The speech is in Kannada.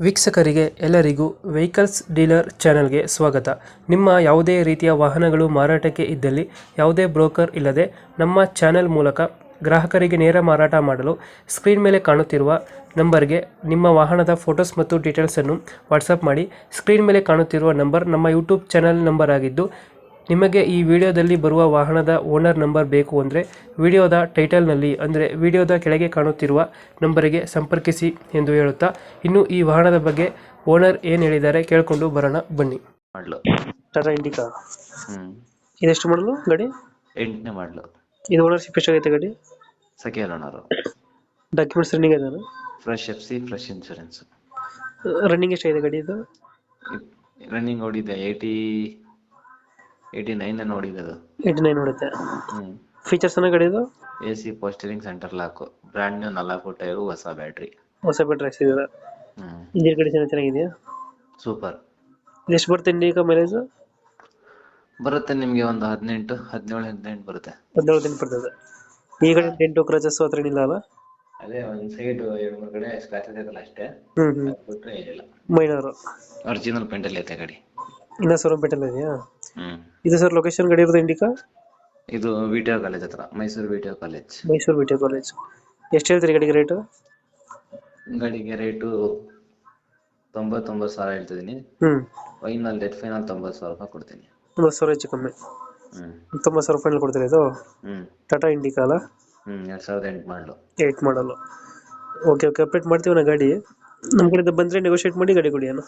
ವೀಕ್ಷಕರಿಗೆ ಎಲ್ಲರಿಗೂ ವೆಹಿಕಲ್ಸ್ ಡೀಲರ್ ಚಾನೆಲ್ಗೆ ಸ್ವಾಗತ. ನಿಮ್ಮ ಯಾವುದೇ ರೀತಿಯ ವಾಹನಗಳು ಮಾರಾಟಕ್ಕೆ ಇದ್ದಲ್ಲಿ ಯಾವುದೇ ಬ್ರೋಕರ್ ಇಲ್ಲದೆ ನಮ್ಮ ಚಾನೆಲ್ ಮೂಲಕ ಗ್ರಾಹಕರಿಗೆ ನೇರ ಮಾರಾಟ ಮಾಡಲು ಸ್ಕ್ರೀನ್ ಮೇಲೆ ಕಾಣುತ್ತಿರುವ ನಂಬರ್ಗೆ ನಿಮ್ಮ ವಾಹನದ ಫೋಟೋಸ್ ಮತ್ತು ಡೀಟೇಲ್ಸನ್ನು ವಾಟ್ಸಪ್ ಮಾಡಿ. ಸ್ಕ್ರೀನ್ ಮೇಲೆ ಕಾಣುತ್ತಿರುವ ನಂಬರ್ ನಮ್ಮ ಯೂಟ್ಯೂಬ್ ಚಾನೆಲ್ ನಂಬರ್ ಆಗಿದ್ದು, ನಿಮಗೆ ಈ ವಿಡಿಯೋದಲ್ಲಿ ಬರುವ ವಾಹನದ ಓನರ್ ನಂಬರ್ ಬೇಕು ಅಂದರೆ ವಿಡಿಯೋದ ಟೈಟಲ್ನಲ್ಲಿ ಅಂದರೆ ವಿಡಿಯೋದ ಕೆಳಗೆ ಕಾಣುತ್ತಿರುವ ನಂಬರಿಗೆ ಸಂಪರ್ಕಿಸಿ ಎಂದು ಹೇಳುತ್ತಾ, ಇನ್ನು ಈ ವಾಹನದ ಬಗ್ಗೆ ಓನರ್ ಏನು ಹೇಳಿದ್ದಾರೆ ಕೇಳಿಕೊಂಡು ಬರೋಣ ಬನ್ನಿ. ಮಾಡ್ಲು ಟಾಟಾ ಇಂಡಿಕಾ ಹ್ಮ್ ಇದೆಷ್ಟು ಮಾಡಲು ಗಾಡಿ? 8ನೇ ಮಾಡ್ಲು. ಇದು ಓನರ್ಶಿಪ್ ಎಷ್ಟಾಗೈತೆ ಗಾಡಿ? Second owner. ಡಾಕ್ಯುಮೆಂಟ್ಸ್ ರನ್ನಿಂಗ್ ಇದೆ? Fresh FC, fresh insurance. Running ಎಷ್ಟಾಗಿದೆ ಗಾಡಿ ಇದು? ರನ್ನಿಂಗ್ ಓಡಿದೆ 89 ನೋಡಿದೆ ಅದು. 89 ನೋಡುತ್ತೆ. ಹ್ಮ್ ಫೀಚರ್ಸ್ ಅನ್ನ ಗಾಡಿ ಇದು? AC power steering centre lock, brand new 4 tyre, ಹೊಸ ಬ್ಯಾಟ್ರಿ. ಹೊಸ ಬ್ಯಾಟ್ರಿ ಹಾಕ್ಸಿದ್ದೀರಾ? ಹ್ಮ್ ಇಂಜಿನ್ ಕಂಡೀಷನ್ ಚೆನ್ನಾಗಿದೆಯಾ? ಸೂಪರ್. ಇದೆಷ್ಟು ಬರುತ್ತೆ ಇಂಡಿಕಾ ಮೈಲೇಜ್? ಬರುತ್ತೆ ನಿಮ್ಗೆ ಒಂದು 17 ಬರುತ್ತೆ. 17 ದಿನ ಬರ್ತದೆ. ಈ ಕಡೆ ಡೆಂಟು ಕ್ರಚಸ್ ಹತ್ರ ಏನಿಲ್ಲ ಅಲ್ಲ? ಅದೇ ಒಂದ್ ಸೈಡ್ 2-3 ಕಡೆ ಸ್ಕ್ರಾಚಸ್ ಐತಲ್ಲ ಅಷ್ಟೇ, ಹ್ಮ್ ಬಿಟ್ರೆ ಏನಿಲ್ಲ. ಮೈನರ್. ಒರಿಜಿನಲ್ ಪೇಂಟ್ ಅಲ್ಲಿ ಐತೆ ಗಾಡಿ. ಇನ್ನ ಸೋರಂಪೇಟೆಲ್ಲ ಇದೆಯಾ? ಹ್ಮ್ ಇದು ಸರ್ ಲೊಕೇಶನ್ ಗಾಡಿ ಇರೋದು ಇಂಡಿಕಾ? ಇದು VTO ಕಾಲೇಜ್ ಹತ್ರ, Mysuru VTO college. Mysuru BT college. ಎಷ್ಟು ಹೇಳ್ತೀರಿ ಗಾಡಿಗೆ ರೇಟು? ಗಾಡಿಗೆ ರೇಟು 99 ಸಾವಿರ ಹೇಳ್ತಿದ್ದೀನಿ. ಫೈನಲ್ ಡೆಟ್ ಫೈನಲ್ 90 ಸಾವಿರ ರೂಪಾಯಿ ಕೊಡ್ತೀನಿ. 90 ಸಾವಿರ ಹೆಚ್ಚು ಕಮ್ಮಿ. 90 ಸಾವಿರ ಫೈನಲ್ ಕೊಡ್ತೀರಾ ಇದು? ಟಾಟಾ ಇಂಡಿಕಾ ಅಲ್ಲ? 2008 ಮಾಡಲು. 8 ಮಾಡಲು. ಓಕೆ ಅಪ್ಡೇಟ್ ಮಾಡ್ತೀವಿ ನಾ ಗಾಡಿ. ನಮ್ಮ ಕಡೆಯಿಂದ ಬಂದರೆ ನೆಗೋಷಿಯೇಟ್ ಮಾಡಿ ಗಾಡಿ ಕೊಡಿ ಅಣ್ಣ.